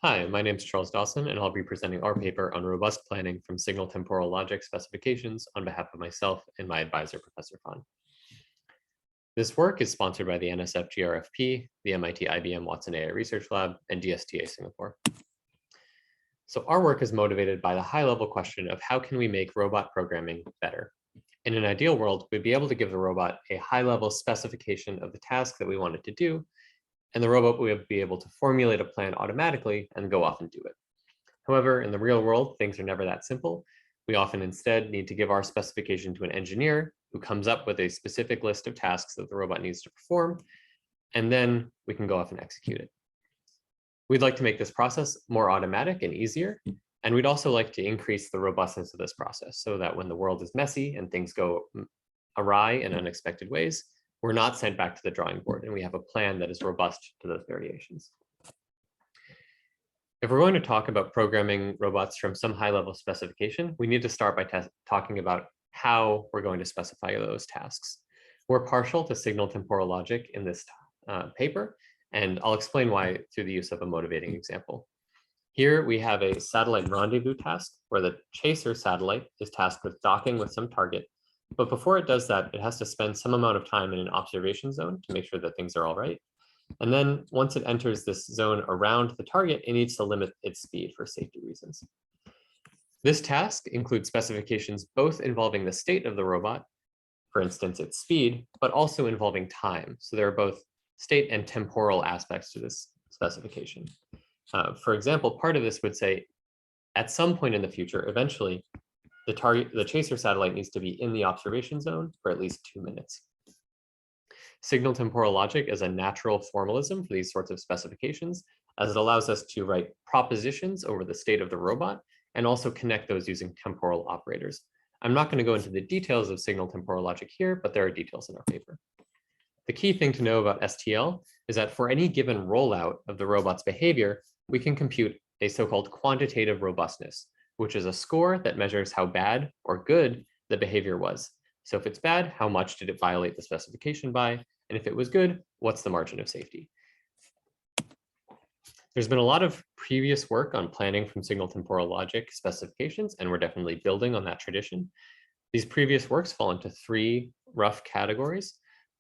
Hi, my name is Charles Dawson, and I'll be presenting our paper on robust planning from signal temporal logic specifications on behalf of myself and my advisor, Professor Fan. This work is sponsored by the NSF GRFP, the MIT IBM Watson AI Research Lab, and DSTA Singapore. So our work is motivated by the high-level question of how can we make robot programming better? In an ideal world, we'd be able to give the robot a high-level specification of the task that we want it to do, and the robot would be able to formulate a plan automatically and go off and do it. However, in the real world, things are never that simple. We often instead need to give our specification to an engineer who comes up with a specific list of tasks that the robot needs to perform, and then we can go off and execute it. We'd like to make this process more automatic and easier, and we'd also like to increase the robustness of this process so that when the world is messy and things go awry in unexpected ways, we're not sent back to the drawing board and we have a plan that is robust to those variations. If we're going to talk about programming robots from some high-level specification, we need to start by talking about how we're going to specify those tasks. We're partial to signal temporal logic in this paper, and I'll explain why through the use of a motivating example. Here we have a satellite rendezvous task where the chaser satellite is tasked with docking with some target, but before it does that, it has to spend some amount of time in an observation zone to make sure that things are all right. And then once it enters this zone around the target, it needs to limit its speed for safety reasons. This task includes specifications both involving the state of the robot, for instance, its speed, but also involving time. So there are both state and temporal aspects to this specification. For example, part of this would say, at some point in the future, eventually, the chaser satellite needs to be in the observation zone for at least 2 minutes. Signal temporal logic is a natural formalism for these sorts of specifications, as it allows us to write propositions over the state of the robot and also connect those using temporal operators. I'm not going to go into the details of signal temporal logic here, but there are details in our paper. The key thing to know about STL is that for any given rollout of the robot's behavior, we can compute a so-called quantitative robustness, which is a score that measures how bad or good the behavior was. So if it's bad, how much did it violate the specification by? And if it was good, what's the margin of safety? There's been a lot of previous work on planning from signal temporal logic specifications, and we're definitely building on that tradition. These previous works fall into 3 rough categories.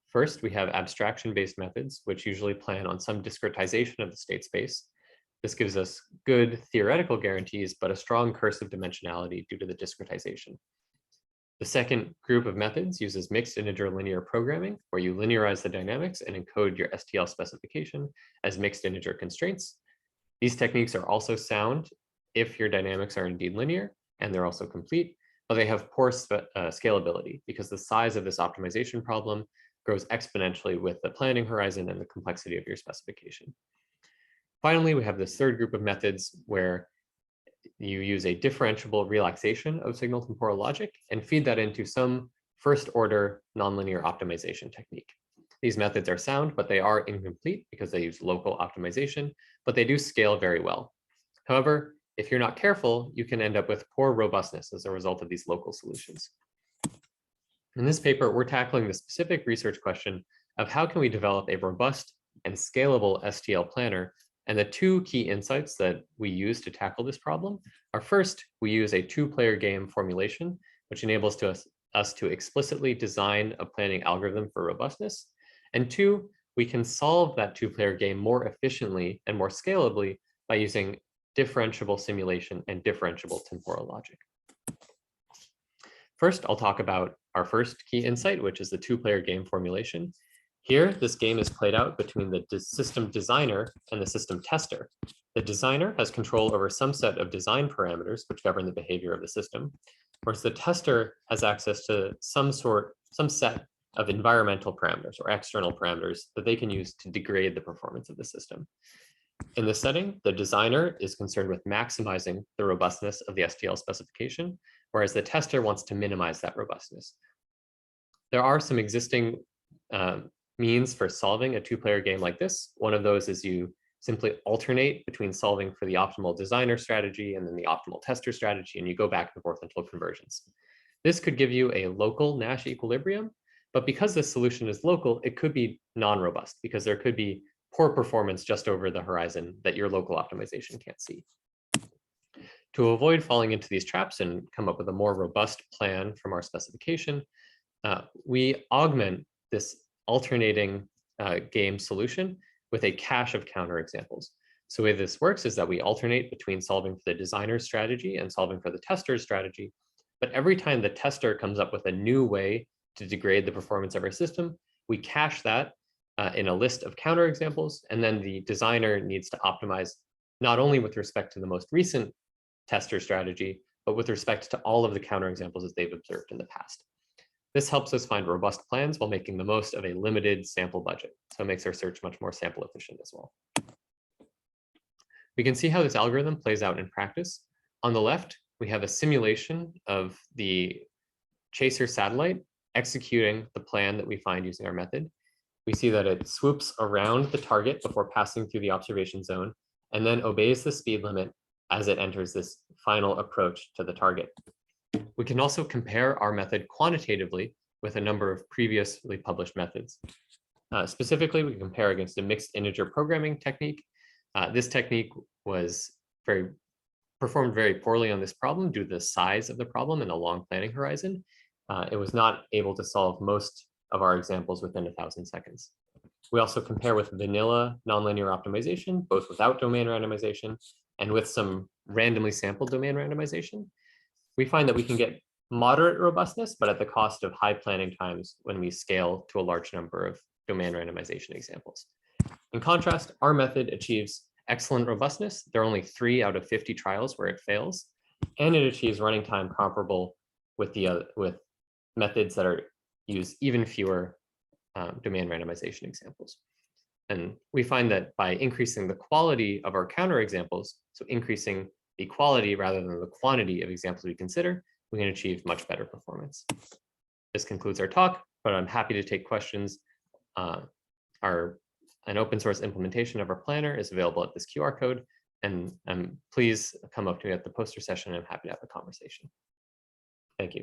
First, we have abstraction-based methods, which usually plan on some discretization of the state space. This gives us good theoretical guarantees, but a strong cursive dimensionality due to the discretization. The second group of methods uses mixed integer linear programming, where you linearize the dynamics and encode your STL specification as mixed integer constraints. These techniques are also sound if your dynamics are indeed linear, and they're also complete, but they have poor scalability because the size of this optimization problem grows exponentially with the planning horizon and the complexity of your specification. Finally, we have this third group of methods where you use a differentiable relaxation of signal temporal logic and feed that into some first order nonlinear optimization technique. These methods are sound, but they are incomplete because they use local optimization, but they do scale very well. However, if you're not careful, you can end up with poor robustness as a result of these local solutions. In this paper, we're tackling the specific research question of how can we develop a robust and scalable STL planner. And the 2 key insights that we use to tackle this problem are, first, we use a 2-player game formulation, which enables us to explicitly design a planning algorithm for robustness. And 2, we can solve that 2-player game more efficiently and more scalably by using differentiable simulation and differentiable temporal logic. First, I'll talk about our first key insight, which is the 2-player game formulation. Here, this game is played out between the system designer and the system tester. The designer has control over some set of design parameters which govern the behavior of the system, whereas the tester has access to some set of environmental parameters or external parameters that they can use to degrade the performance of the system. In this setting, the designer is concerned with maximizing the robustness of the STL specification, whereas the tester wants to minimize that robustness. There are some existing means for solving a 2-player game like this. One of those is you simply alternate between solving for the optimal designer strategy and then the optimal tester strategy, and you go back and forth until convergence. This could give you a local Nash equilibrium, but because this solution is local, it could be non-robust because there could be poor performance just over the horizon that your local optimization can't see. To avoid falling into these traps and come up with a more robust plan from our specification, we augment this alternating game solution with a cache of counterexamples. So the way this works is that we alternate between solving for the designer's strategy and solving for the tester's strategy. But every time the tester comes up with a new way to degrade the performance of our system, we cache that in a list of counterexamples, and then the designer needs to optimize not only with respect to the most recent tester strategy, but with respect to all of the counterexamples that they've observed in the past. This helps us find robust plans while making the most of a limited sample budget. So it makes our search much more sample efficient as well. We can see how this algorithm plays out in practice. On the left, we have a simulation of the chaser satellite executing the plan that we find using our method. We see that it swoops around the target before passing through the observation zone, and then obeys the speed limit as it enters this final approach to the target. We can also compare our method quantitatively with a number of previously published methods. Specifically, we compare against a mixed integer programming technique. This technique was performed very poorly on this problem due to the size of the problem and a long planning horizon. It was not able to solve most of our examples within 1,000 seconds. We also compare with vanilla nonlinear optimization, both without domain randomization and with some randomly sampled domain randomization. We find that we can get moderate robustness, but at the cost of high planning times when we scale to a large number of domain randomization examples. In contrast, our method achieves excellent robustness. There are only 3 out of 50 trials where it fails, and it achieves running time comparable with methods that use even fewer domain randomization examples. And we find that by increasing the quality of our counterexamples, so increasing the quality rather than the quantity of examples we consider, we can achieve much better performance. This concludes our talk, but I'm happy to take questions. An open source implementation of our planner is available at this QR code, and please come up to me at the poster session. I'm happy to have a conversation. Thank you.